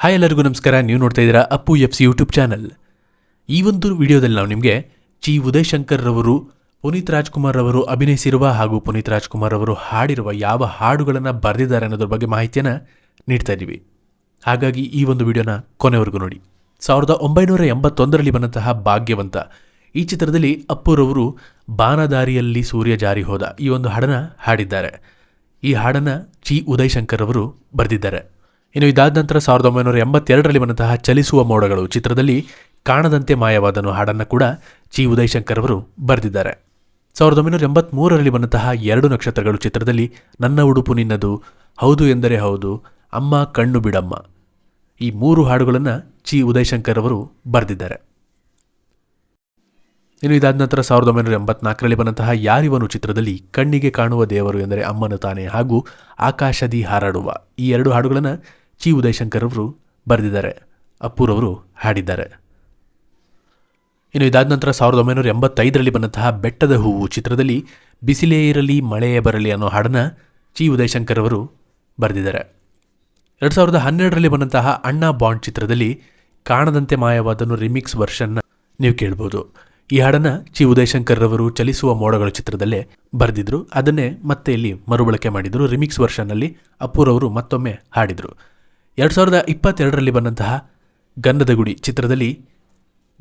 Hi ಎಲ್ಲರಿಗೂ ನಮಸ್ಕಾರ. ನೀವು ನೋಡ್ತಾ ಇದ್ದೀರಾ ಅಪ್ಪು FC ಯೂಟ್ಯೂಬ್ ಚಾನಲ್. ಈ ಒಂದು ವಿಡಿಯೋದಲ್ಲಿ ನಾವು ನಿಮಗೆ ಚಿ ಉದಯ್ ಶಂಕರ್ ರವರು ಪುನೀತ್ ರಾಜ್ಕುಮಾರ್ ಅವರು ಅಭಿನಯಿಸಿರುವ ಹಾಗೂ ಪುನೀತ್ ರಾಜ್ಕುಮಾರ್ ಅವರು ಹಾಡಿರುವ ಯಾವ ಹಾಡುಗಳನ್ನು ಬರೆದಿದ್ದಾರೆ ಅನ್ನೋದ್ರ ಬಗ್ಗೆ ಮಾಹಿತಿಯನ್ನು ನೀಡ್ತಾ ಇದ್ದೀವಿ. ಹಾಗಾಗಿ ಈ ಒಂದು ವಿಡಿಯೋನ ಕೊನೆವರೆಗೂ ನೋಡಿ. 1981ರಲ್ಲಿ ಬಂದಂತಹ ಭಾಗ್ಯವಂತ ಈ ಚಿತ್ರದಲ್ಲಿ ಅಪ್ಪುರವರು ಬಾನದಾರಿಯಲ್ಲಿ ಸೂರ್ಯ ಜಾರಿ ಹೋದ ಈ ಒಂದು ಹಾಡನ್ನು ಹಾಡಿದ್ದಾರೆ. ಈ ಹಾಡನ್ನು ಚಿ ಉದಯ್ ಶಂಕರ್ ಅವರು ಬರೆದಿದ್ದಾರೆ. ಇನ್ನು ಇದಾದ ನಂತರ 1982ರಲ್ಲಿ ಬಂದಂತಹ ಚಲಿಸುವ ಮೋಡಗಳು ಚಿತ್ರದಲ್ಲಿ ಕಾಣದಂತೆ ಮಾಯವಾದನು ಹಾಡನ್ನು ಕೂಡ ಚಿ ಉದಯ್ ಶಂಕರ್ ಅವರು ಬರೆದಿದ್ದಾರೆ. 1983ರಲ್ಲಿ ಬಂದಂತಹ 2 ನಕ್ಷತ್ರಗಳು ಚಿತ್ರದಲ್ಲಿ ನನ್ನ ಉಡುಪು ನಿನ್ನದು, ಹೌದು ಎಂದರೆ ಹೌದು, ಅಮ್ಮ ಕಣ್ಣು ಬಿಡಮ್ಮ ಈ 3 ಹಾಡುಗಳನ್ನು ಚಿ ಉದಯ್ ಶಂಕರ್ ಅವರು ಬರೆದಿದ್ದಾರೆ. ಇನ್ನು ಇದಾದ ನಂತರ 1984ರಲ್ಲಿ ಬಂದಂತಹ ಯಾರಿವನು ಚಿತ್ರದಲ್ಲಿ ಕಣ್ಣಿಗೆ ಕಾಣುವ ದೇವರು ಎಂದರೆ ಅಮ್ಮನ ತಾನೆ ಹಾಗೂ ಆಕಾಶದಿ ಹಾರಾಡುವ ಈ 2 ಹಾಡುಗಳನ್ನು ಚಿ ಉದಯ್ ಶಂಕರ್ ಅವರು ಬರೆದಿದ್ದಾರೆ, ಅಪ್ಪುರವರು ಹಾಡಿದ್ದಾರೆ. ಇನ್ನು ಇದಾದ ನಂತರ 1985ರಲ್ಲಿ ಬಂದಂತಹ ಬೆಟ್ಟದ ಹೂವು ಚಿತ್ರದಲ್ಲಿ ಬಿಸಿಲೇ ಇರಲಿ ಮಳೆಯೇ ಬರಲಿ ಅನ್ನೋ ಹಾಡನ್ನು ಚಿ ಉದಯ್ ಶಂಕರ್ ಅವರು ಬರೆದಿದ್ದಾರೆ. 2012ರಲ್ಲಿ ಬಂದಂತಹ ಅಣ್ಣ ಬಾಂಡ್ ಚಿತ್ರದಲ್ಲಿ ಕಾಣದಂತೆ ಮಾಯವಾದನು ರಿಮಿಕ್ಸ್ ವರ್ಷನ್ನ ನೀವು ಕೇಳ್ಬೋದು. ಈ ಹಾಡನ್ನು ಚಿ ಉದಯ್ ಶಂಕರ್ ರವರು ಚಲಿಸುವ ಮೋಡಗಳು ಚಿತ್ರದಲ್ಲೇ ಬರೆದಿದ್ರು. ಅದನ್ನೇ ಮತ್ತೆ ಇಲ್ಲಿ ಮರುಬಳಕೆ ಮಾಡಿದರು. ರಿಮಿಕ್ಸ್ ವರ್ಷನ್ನಲ್ಲಿ ಅಪ್ಪುರವರು ಮತ್ತೊಮ್ಮೆ ಹಾಡಿದರು. 2022ರಲ್ಲಿ ಬಂದಂತಹ ಗಂಧದ ಗುಡಿ ಚಿತ್ರದಲ್ಲಿ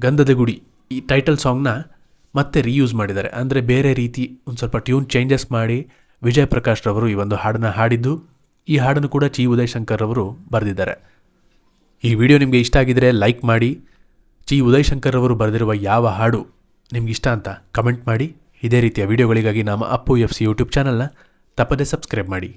ಗಂಧದ ಗುಡಿ ಈ ಟೈಟಲ್ ಸಾಂಗ್ನ ಮತ್ತೆ ರೀಯೂಸ್ ಮಾಡಿದ್ದಾರೆ. ಅಂದರೆ ಬೇರೆ ರೀತಿ ಒಂದು ಸ್ವಲ್ಪ ಟ್ಯೂನ್ ಚೇಂಜಸ್ ಮಾಡಿ ವಿಜಯ್ ಪ್ರಕಾಶ್ ರವರು ಈ ಒಂದು ಹಾಡನ್ನು ಹಾಡಿದ್ದು. ಈ ಹಾಡನ್ನು ಕೂಡ ಚಿ ಉದಯ್ ಶಂಕರ್ ರವರು ಬರೆದಿದ್ದಾರೆ. ಈ ವಿಡಿಯೋ ನಿಮಗೆ ಇಷ್ಟ ಆಗಿದರೆ ಲೈಕ್ ಮಾಡಿ. ಚಿ ಉದಯ್ ಶಂಕರ್ ಅವರು ಬರೆದಿರುವ ಯಾವ ಹಾಡು ನಿಮ್ಗೆ ಇಷ್ಟ ಅಂತ ಕಮೆಂಟ್ ಮಾಡಿ. ಇದೇ ರೀತಿಯ ವಿಡಿಯೋಗಳಿಗಾಗಿ ನಮ್ಮ ಅಪ್ಪು FC ಯೂಟ್ಯೂಬ್ ಚಾನಲ್ನ ತಪ್ಪದೇ ಸಬ್ಸ್ಕ್ರೈಬ್ ಮಾಡಿ.